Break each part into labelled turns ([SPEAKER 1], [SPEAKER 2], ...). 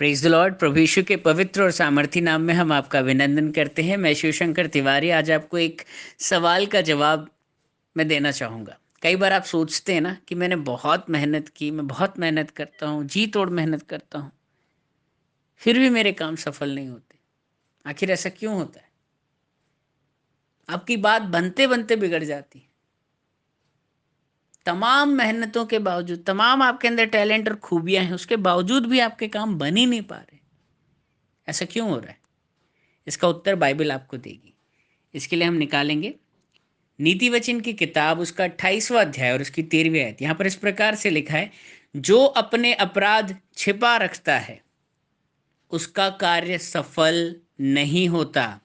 [SPEAKER 1] Praise the Lord. प्रभु यीशु के पवित्र और सामर्थी नाम में हम आपका अभिनंदन करते हैं। मैं शिवशंकर तिवारी आज आपको एक सवाल का जवाब मैं देना चाहूँगा। कई बार आप सोचते हैं ना कि मैंने बहुत मेहनत की, मैं बहुत मेहनत करता हूँ, जी तोड़ मेहनत करता हूँ, फिर भी मेरे काम सफल नहीं होते। आखिर ऐसा क्यों होता है? आपकी बात बनते बनते बिगड़ जाती है। तमाम मेहनतों के बावजूद, तमाम आपके अंदर टैलेंट और खूबियां हैं, उसके बावजूद भी आपके काम बन ही नहीं पा रहे। ऐसा क्यों हो रहा है? इसका उत्तर बाइबल आपको देगी। इसके लिए हम निकालेंगे नीति वचन की किताब, उसका 28वां अध्याय और उसकी 13वीं आयत। यहाँ पर इस प्रकार से लिखा है, जो अपने अपराध छिपा रखता है उसका कार्य सफल नहीं होता।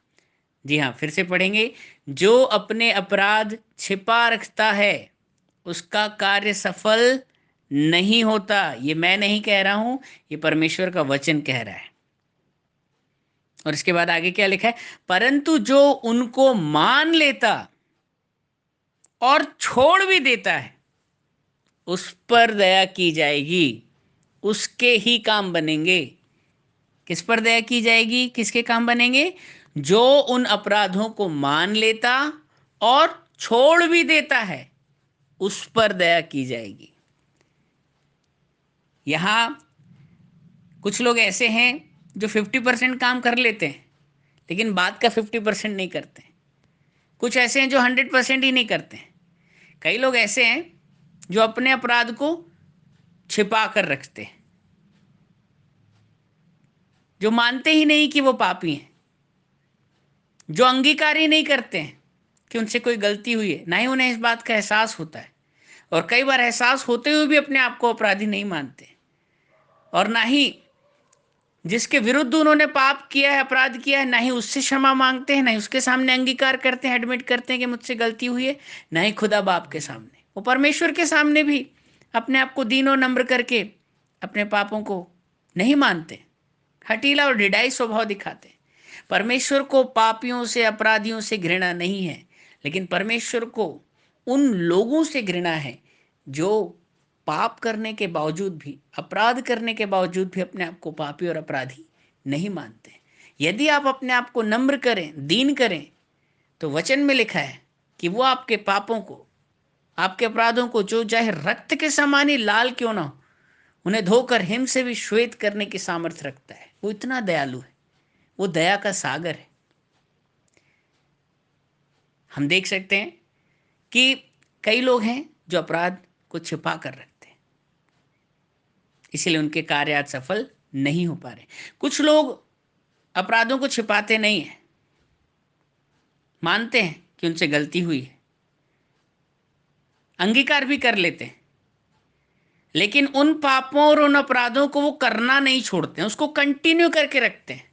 [SPEAKER 1] जी हाँ, फिर से पढ़ेंगे। जो अपने अपराध छिपा रखता है उसका कार्य सफल नहीं होता। ये मैं नहीं कह रहा हूं, ये परमेश्वर का वचन कह रहा है। और इसके बाद आगे क्या लिखा है? परंतु जो उनको मान लेता और छोड़ भी देता है उस पर दया की जाएगी, उसके ही काम बनेंगे। किस पर दया की जाएगी? किसके काम बनेंगे? जो उन अपराधों को मान लेता और छोड़ भी देता है उस पर दया की जाएगी। यहां कुछ लोग ऐसे हैं जो 50% काम कर लेते हैं लेकिन बात का 50% नहीं करते। कुछ ऐसे हैं जो 100% ही नहीं करते। कई लोग ऐसे हैं जो अपने अपराध को छिपा कर रखते हैं, जो मानते ही नहीं कि वो पापी हैं, जो अंगीकार ही नहीं करते हैं कि उनसे कोई गलती हुई है, ना ही उन्हें इस बात का एहसास होता है। और कई बार एहसास होते हुए भी अपने आप को अपराधी नहीं मानते, और ना ही जिसके विरुद्ध उन्होंने पाप किया है, अपराध किया है, ना ही उससे क्षमा मांगते हैं, ना ही उसके सामने अंगीकार करते हैं, एडमिट करते हैं कि मुझसे गलती हुई है, ना ही खुदा बाप के सामने, वो परमेश्वर के सामने भी अपने आप को दीन और नम्र करके अपने पापों को नहीं मानते, हठीला और ढिढाई स्वभाव दिखाते। परमेश्वर को पापियों से, अपराधियों से घृणा नहीं है, लेकिन परमेश्वर को उन लोगों से घृणा है जो पाप करने के बावजूद भी, अपराध करने के बावजूद भी अपने आप को पापी और अपराधी नहीं मानते। यदि आप अपने आप को नम्र करें, दीन करें, तो वचन में लिखा है कि वो आपके पापों को, आपके अपराधों को, जो चाहे रक्त के समान ही लाल क्यों ना हो, उन्हें धोकर हिम से भी श्वेत करने की सामर्थ्य रखता है। वो इतना दयालु है, वो दया का सागर है। हम देख सकते हैं कि कई लोग हैं जो अपराध को छिपा कर रखते हैं, इसीलिए उनके कार्य आज सफल नहीं हो पा रहे। कुछ लोग अपराधों को छिपाते नहीं हैं, मानते हैं कि उनसे गलती हुई है, अंगीकार भी कर लेते हैं, लेकिन उन पापों और उन अपराधों को वो करना नहीं छोड़ते हैं, उसको कंटिन्यू करके रखते हैं।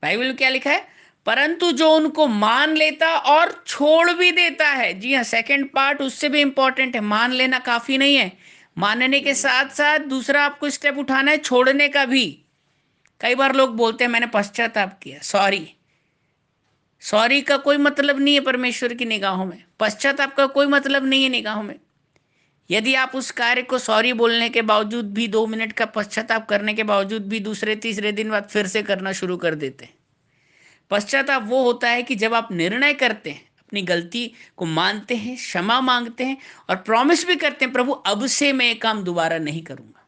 [SPEAKER 1] बाइबल में क्या लिखा है? परंतु जो उनको मान लेता और छोड़ भी देता है। जी हाँ, सेकंड पार्ट उससे भी इंपॉर्टेंट है। मान लेना काफी नहीं है, मानने के साथ साथ दूसरा आपको स्टेप उठाना है, छोड़ने का भी। कई बार लोग बोलते हैं मैंने पश्चाताप किया, सॉरी। सॉरी का कोई मतलब नहीं है परमेश्वर की निगाहों में, पश्चाताप का कोई मतलब नहीं है निगाहों में। यदि आप उस कार्य को सॉरी बोलने के बावजूद भी, 2 मिनट का पश्चाताप करने के बावजूद भी, दूसरे तीसरे दिन बाद फिर से करना शुरू कर देते हैं। पश्चाताप वो होता है कि जब आप निर्णय करते हैं, अपनी गलती को मानते हैं, क्षमा मांगते हैं और प्रॉमिस भी करते हैं, प्रभु अब से मैं ये काम दोबारा नहीं करूंगा।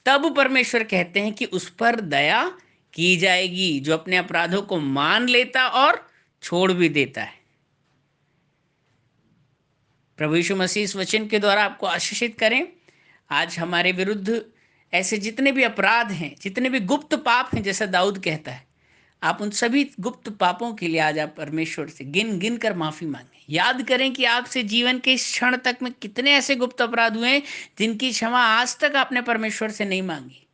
[SPEAKER 1] तब परमेश्वर कहते हैं कि उस पर दया की जाएगी जो अपने अपराधों को मान लेता और छोड़ भी देता है। प्रभु यीशु मसीह इस वचन के द्वारा आपको आशीषित करें। आज हमारे विरुद्ध ऐसे जितने भी अपराध हैं, जितने भी गुप्त पाप हैं, जैसा दाऊद कहता है, आप उन सभी गुप्त पापों के लिए आज आप परमेश्वर से गिन गिन कर माफी मांगें। याद करें कि आपसे जीवन के इस क्षण तक में कितने ऐसे गुप्त अपराध हुए हैं जिनकी क्षमा आज तक आपने परमेश्वर से नहीं मांगी,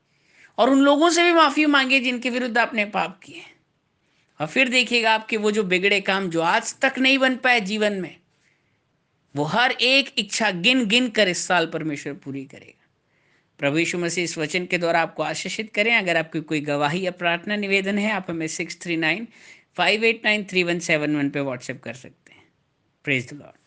[SPEAKER 1] और उन लोगों से भी माफी मांगे जिनके विरुद्ध आपने पाप किए। और फिर देखिएगा आपके वो जो बिगड़े काम जो आज तक नहीं बन पाए जीवन में, वो हर एक इच्छा गिन गिन कर इस साल परमेश्वर पूरी करेगा। प्रभु यीशु मसीह इस वचन के द्वारा आपको आशीषित करें। अगर आपकी कोई गवाही या प्रार्थना निवेदन है, आप हमें 639-589-3171 पे व्हाट्सएप कर सकते हैं। Praise the Lord.